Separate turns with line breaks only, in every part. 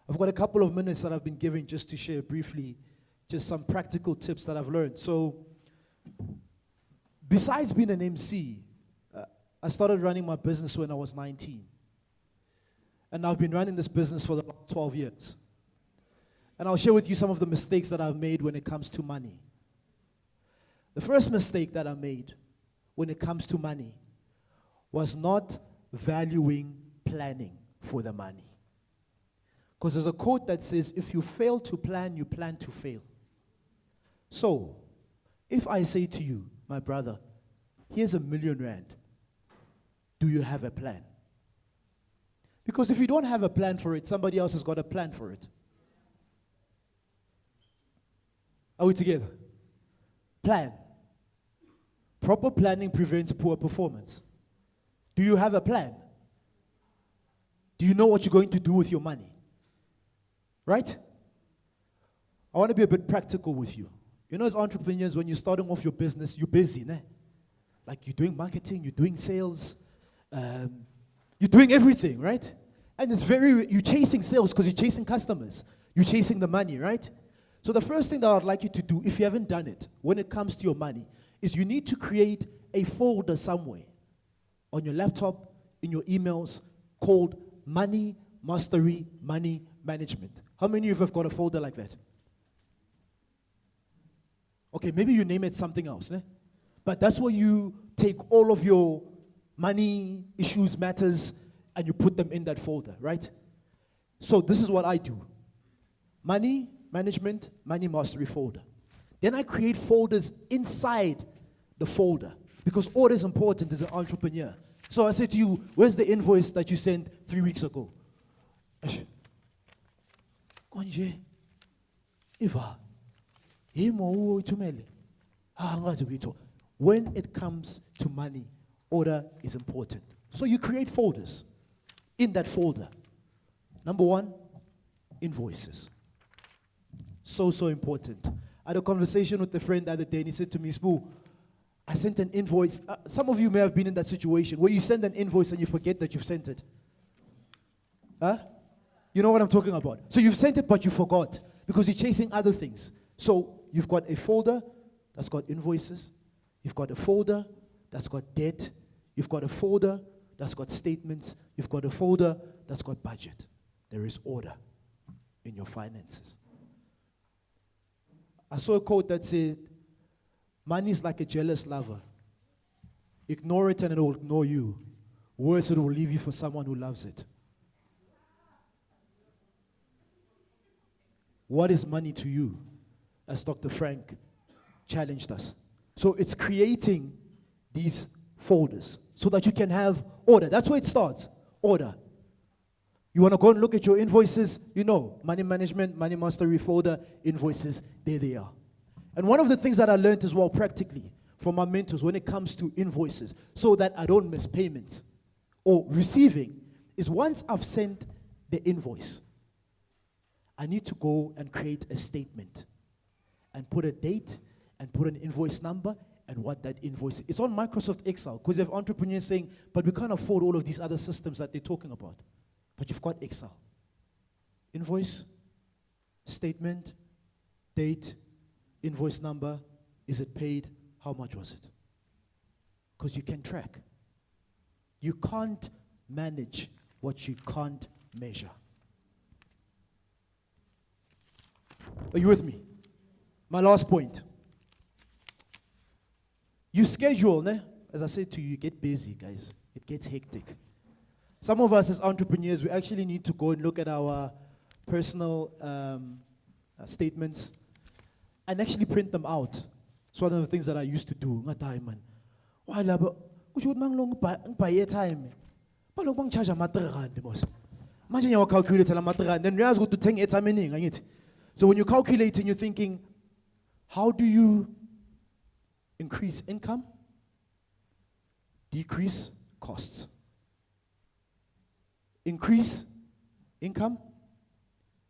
I've got a couple of minutes that I've been giving just to share briefly just some practical tips that I've learned. So, besides being an MC, I started running my business when I was 19. And I've been running this business for the last 12 years. And I'll share with you some of the mistakes that I've made when it comes to money. The first mistake that I made when it comes to money was not valuing planning for the money. Because there's a quote that says, if you fail to plan, you plan to fail. So, if I say to you, my brother, here's R1,000,000, do you have a plan? Because if you don't have a plan for it, somebody else has got a plan for it. Are we together? Plan. Proper planning prevents poor performance. Do you have a plan? Do you know what you're going to do with your money? Right? I want to be a bit practical with you. You know, as entrepreneurs, when you're starting off your business, you're busy, né? Like you're doing marketing, you're doing sales, you're doing everything, right? And you're chasing sales because you're chasing customers. You're chasing the money, right? So the first thing that I'd like you to do, if you haven't done it, when it comes to your money, is you need to create a folder somewhere on your laptop, in your emails, called Money Mastery, Money Management. How many of you have got a folder like that? Okay, maybe you name it something else, né? But that's where you take all of your money issues, matters, and you put them in that folder, right? So this is what I do. Money Management, Money Mastery folder. Then I create folders inside the folder because order is important as an entrepreneur. So I say to you, where's the invoice that you sent 3 weeks ago? Konje, Eva, when it comes to money, order is important. So you create folders. In that folder, number 1, invoices. So important. I had a conversation with a friend the other day, and he said to me, Sbu, I sent an invoice. Some of you may have been in that situation where you send an invoice and you forget that you've sent it. Huh? You know what I'm talking about? So you've sent it, but you forgot because you're chasing other things. So you've got a folder that's got invoices. You've got a folder that's got debt. You've got a folder that's got statements. You've got a folder that's got budget. There is order in your finances. I saw a quote that said, money is like a jealous lover. Ignore it and it will ignore you. Worse, it will leave you for someone who loves it. What is money to you? As Dr. Frank challenged us. So it's creating these folders so that you can have order. That's where it starts, order. You want to go and look at your invoices, you know, money management, money mastery folder, invoices, there they are. And one of the things that I learned as well practically from my mentors when it comes to invoices, so that I don't miss payments or receiving, is once I've sent the invoice, I need to go and create a statement and put a date and put an invoice number and what that invoice is. It's on Microsoft Excel because you have entrepreneurs saying, but we can't afford all of these other systems that they're talking about. But you've got Excel. Invoice, statement, date, invoice number, is it paid, how much was it? Because you can track. You can't manage what you can't measure. Are you with me? My last point. You schedule, né? As I said to you, you get busy, guys. It gets hectic. Some of us as entrepreneurs, we actually need to go and look at our personal statements and actually print them out. It's one of the things that I used to do. Why laba? Ushud mang long buy time. But long charge a matrand, boss. Imagine you calculate a matrand, then realize go to 10 etaming. So when you're calculating, you're thinking, how do you increase income, decrease costs? Increase income,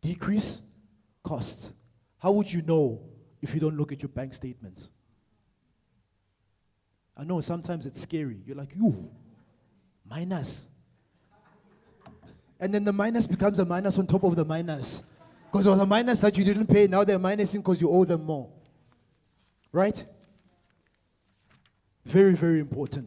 decrease costs. How would you know if you don't look at your bank statements? I know sometimes it's scary. You're like, you, minus. And then the minus becomes a minus on top of the minus. Because it was a minus that you didn't pay, now they're minusing because you owe them more. Right? Very, very important.